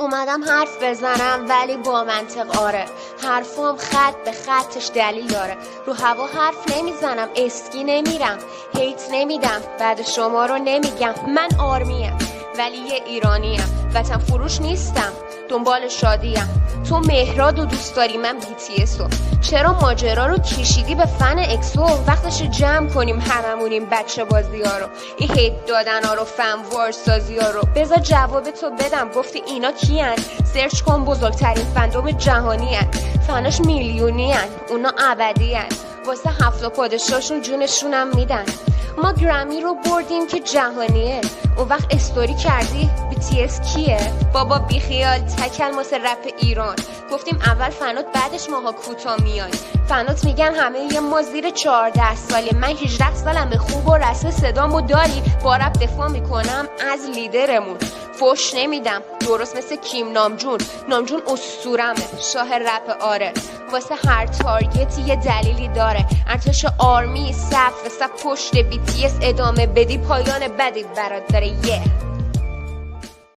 اومدم حرف بزنم ولی با منطق. آره حرفم خط به خطش دلیل داره. رو هوا حرف نمیزنم، اسکی نمیرم، هیت نمیدم، بعد شما رو نمیگم. من آرمیم ولی یه ایرانیم، وطن فروش نیستم، دنبال شادیم. تو مهراد و دوست داری، من BTS. چرا ماجرا رو کشیدی به فن اکسو؟ وقتش جمع کنیم هممونیم بچه بازی ها رو، این هیت دادن ها رو، فنوار سازی ها رو. بذار جواب تو بدم، گفتی اینا کیان؟ سرچ کن، بزرگترین فندوم جهانی هن، فناش میلیونی هن، اونا ابدی هن، واسه 7 پادشاشون جونشونم میدن. ما گرمی رو بردیم که جهانیه، اون وقت استوری کردی BTS کیه؟ بابا بیخیال، تکل واسه رپ ایران. گفتیم اول فنات بعدش ماها کوتا میای. فنات میگن همه یه ما زیر 14 ساله، من 18 سالمه، خوب و رسم صدامو داری. با رپ دفاع میکنم از لیدرمون، فوش نمیدم، درست مثل کیم نامجون. نامجون اسطورمه، شاه رپ. آره واسه هر تارگتی یه دلیلی داره. ارتش آرمی صف به صف پشت BTS ادامه بدی، پایان بدی برات داره.